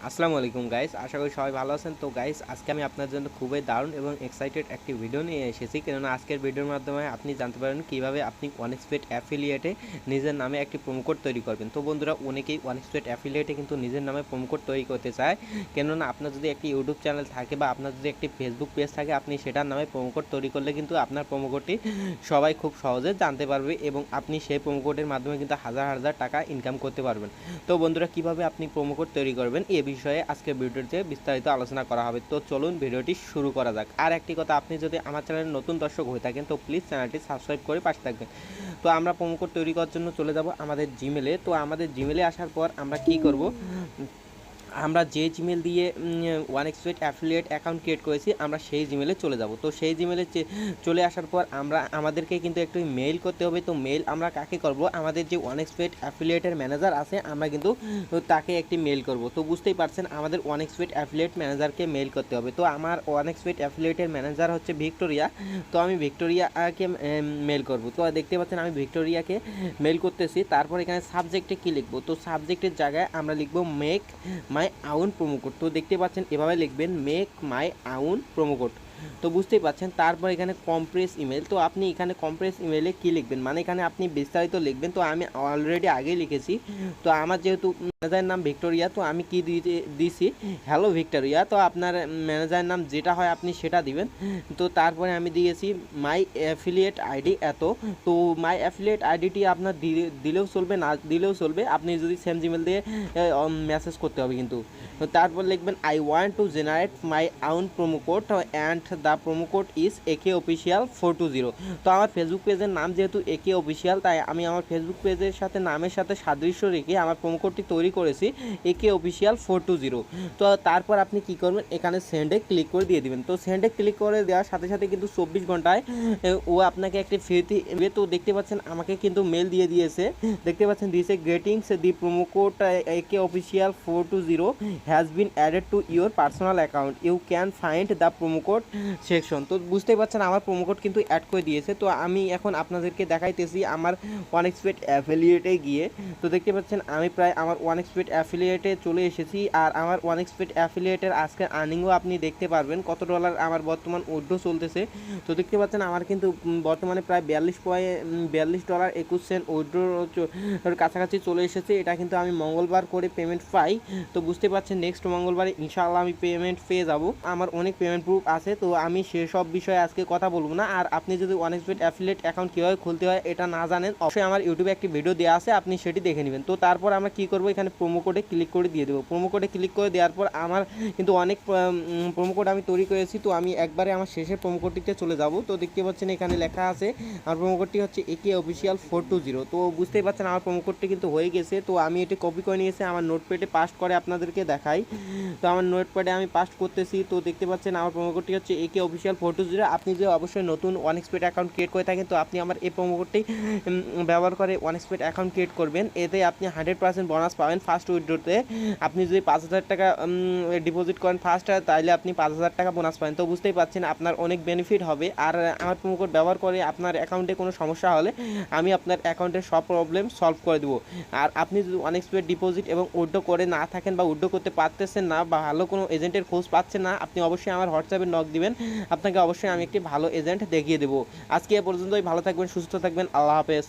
আসসালামু আলাইকুম গাইস, আশা করি সবাই ভালো আছেন। তো গাইস, আজকে আমি আপনার জন্য খুবই দারুণ এবং এক্সাইটেড একটি ভিডিও নিয়ে এসেছি, কেননা আজকের ভিডিওর মাধ্যমে আপনি জানতে পারবেন কিভাবে আপনি ওয়ানএক্সপেট অ্যাফিলিয়েটে নিজের নামে একটি প্রোমো কোড তৈরি করবেন। তো বন্ধুরা, অনেকেই ওয়ানএক্সপেট অ্যাফিলিয়েটে কিন্তু নিজের নামে প্রোমো কোড তৈরি করতে চায়, কেননা আপনার যদি একটি ইউটিউব চ্যানেল থাকে বা আপনার যদি একটি ফেসবুক পেজ থাকে, আপনি সেটার নামে প্রোমো কোড তৈরি করলে কিন্তু আপনার প্রোমো কোডটি সবাই খুব সহজে জানতে পারবে এবং আপনি সেই প্রোমো কোডের মাধ্যমে কিন্তু হাজার হাজার টাকা ইনকাম করতে পারবেন। তো বন্ধুরা, কিভাবে আপনি প্রোমো কোড তৈরি করবেন এ বিষয়ে আজকে ভিডিওতে বিস্তারিত আলোচনা করা হবে। তো চলুন ভিডিওটি শুরু করা যাক। আর একটি কথা, আপনি যদি আমার চ্যানেলের নতুন দর্শক হয়ে থাকেন তো প্লিজ চ্যানেলটি সাবস্ক্রাইব করে পাশে থাকবেন। তো আমরা প্রোমো কোড তৈরি করার জন্য চলে যাব আমাদের জিমেলে। তো আমাদের জিমেলে আসার পর আমরা কি করব, আমরা যে জিমেল দিয়ে ওয়ানএক্সপেট অ্যাফিলিয়েট অ্যাকাউন্ট ক্রিয়েট করেছি আমরা সেই জিমেলে চলে যাব। তো সেই জিমেলে চলে আসার পর আমাদেরকে কিন্তু একটু মেইল করতে হবে। তো মেইল আমরা কাকে করব, আমাদের যে ওয়ানএক্সপেট অ্যাফিলিয়েটের ম্যানেজার আছে আমরা কিন্তু তাকে একটি মেইল করব। তো বুঝতেই পারছেন, আমাদের ওয়ানএক্সপেট অ্যাফিলিয়েট ম্যানেজারকে মেইল করতে হবে। তো আমার ওয়ানএক্সপেট অ্যাফিলিয়েটের ম্যানেজার হচ্ছে ভিক্টোরিয়া। তো আমি ভিক্টোরিয়াকে মেইল করব। তো দেখতে পাচ্ছেন আমি ভিক্টোরিয়াকে মেইল করতেছি। তারপর এখানে সাবজেক্টে কী লিখবো, তো সাবজেক্টের জায়গায় আমরা লিখব মেক মাই আউন প্রোমো কোড। তো দেখতে পাচ্ছেন এভাবে লিখবেন মেক মাই আউন প্রোমো কোড। তো বুঝতেই পাচ্ছেন। তারপর এখানে কম্প্রেস ইমেল। তো আপনি এখানে কম্প্রেস ইমেলে কী লিখবেন, মানে এখানে আপনি বিস্তারিত লিখবেন। তো আমি অলরেডি আগেই লিখেছি। তো আমার যেহেতু ম্যানেজারের নাম ভিক্টোরিয়া, তো আমি কি দিছি হ্যালো ভিক্টোরিয়া। তো আপনার ম্যানেজারের নাম যেটা হয় আপনি সেটা দিবেন। তো তারপরে আমি দিয়েছি মাই অ্যাফিলিয়েট আইডি এত। তো মাই অ্যাফিলিয়েট আইডিটি আপনার দিলেও চলবে, না দিলেও চলবে, আপনি যদি সেম জিমেল দিয়ে মেসেজ করতে হবে কিন্তু। তো তারপর লিখবেন I want to generate my own promo code and the promo code is একে অফিসিয়াল 420। তো আমার ফেসবুক পেজের নাম যেহেতু একে অফিসিয়াল, তাই আমি আমার ফেসবুক পেজের সাথে নামের সাথে সাদৃশ্য রেখে আমার প্রোমো কোডটি তৈরি করেছি একে অফিসিয়াল 420। তো তারপর আপনি কি করবেন, এখানে সেন্ডে ক্লিক করে দিয়ে দিবেন। তো সেন্ডে ক্লিক করে দেওয়ার সাথে সাথে কিন্তু 24 ঘন্টায় ও আপনাকে একটি ফ্রিতে। তো দেখতে পাচ্ছেন আমাকে কিন্তু মেল দিয়ে দিয়েছে, দেখতে পাচ্ছেন দিয়েছে গ্রেটিংস দি প্রোমো কোড একে official 420 has been added to your personal account, you can find the promo code section. তো বুঝতেই পারছেন আমার প্রোমো কোড কিন্তু অ্যাড করে দিয়েছে। তো আমি এখন আপনাদেরকে দেখাইতেছি আমার ওয়ানএক্সপেট অ্যাফিলিয়েটে গিয়ে। তো দেখতে পাচ্ছেন আমি প্রায় আমার ওয়ানএক্সপেট অ্যাফিলিয়েটে চলে এসেছি। আর আমার ওয়ানএক্সপেট অ্যাফিলিয়েটের আজকের আর্নিংও আপনি দেখতে পারবেন কত ডলার আমার বর্তমান উইথড্র চলতেছে। তো দেখতে পাচ্ছেন আমার কিন্তু বর্তমানে প্রায় $42.21 উইথড্রোর কাছাকাছি চলে এসেছে। এটা কিন্তু আমি মঙ্গলবার করে পেমেন্ট পাই। তো বুঝতে পারছেন নেক্সট মঙ্গলবারে ইনশাআল্লাহ আমি পেমেন্ট পেয়ে যাব। আমার অনেক পেমেন্ট প্রুফ আছে, তো আমি সেসব বিষয়ে আজকে কথা বলবো না। আর আপনি যদি ওয়ানএক্সপেট অ্যাফিলিয়েট অ্যাকাউন্ট কীভাবে খুলতে হয় এটা না জানেন, অবশ্যই আমার ইউটিউবে একটি ভিডিও দেওয়া আছে, আপনি সেটি দেখে নেবেন। তো তারপর আমরা কী করবো, এখানে প্রোমো কোডে ক্লিক করে দিয়ে দেবো। প্রোমো কোডে ক্লিক করে দেওয়ার পর আমার কিন্তু অনেক প্রোমো কোড আমি তৈরি করেছি। তো আমি একবারে আমার শেষের প্রোমো কোডটিতে চলে যাব। তো দেখতে পাচ্ছেন এখানে লেখা আছে আমার প্রোমো কোডটি হচ্ছে একে অফিসিয়াল 420। তো বুঝতেই পারছেন আমার প্রোমো কোডটি কিন্তু হয়ে গেছে। তো আমি এটি কপি করে নিয়েছি, আমার নোটপ্যাডে পাস্ট করে আপনাদেরকে দেখাই। তো আমার নোটপ্যাডে আমি পাস্ট করতেছি। তো দেখতে পাচ্ছেন আমার প্রোমো কোডটি হচ্ছে একে অফিসিয়াল 420। আপনি যে অবশ্যই নতুন ওয়ানএক্সপেট অ্যাকাউন্ট ক্রিয়েট করে থাকেন, তো আপনি আমার এই প্রোমো কোডটি ব্যবহার করে ওয়ানএক্সপেট অ্যাকাউন্ট ক্রিয়েট করবেন। এতে আপনি 100% বোনাস পাবেন ফার্স্ট উইথড্রোতে। আপনি যদি 5,000 টাকা ডিপোজিট করেন ফার্স্ট, তাহলে আপনি 5,000 টাকা বোনাস পাবেন। তো বুঝতেই পারছেন আপনার অনেক বেনিফিট হবে। আর আমার প্রোমো কোড ব্যবহার করে আপনার অ্যাকাউন্টে কোনো সমস্যা হলে আমি আপনার অ্যাকাউন্টের সব প্রবলেম সলভ করে দেবো। আর আপনি যদি আনএক্সপেক্টেড ডিপোজিট এবং উইথড্র করে না থাকেন বা উইথড্র করতে পারতেছেন না বা ভালো কোনো এজেন্টের খোঁজ পাচ্ছেন না, আপনি অবশ্যই আমার হোয়াটসঅ্যাপে নক দিবেন, আপনাকে অবশ্যই আমি একটি ভালো এজেন্ট দেখিয়ে দেবো। আজকে এ পর্যন্তই, ভালো থাকবেন, সুস্থ থাকবেন, আল্লাহ হাফেজ।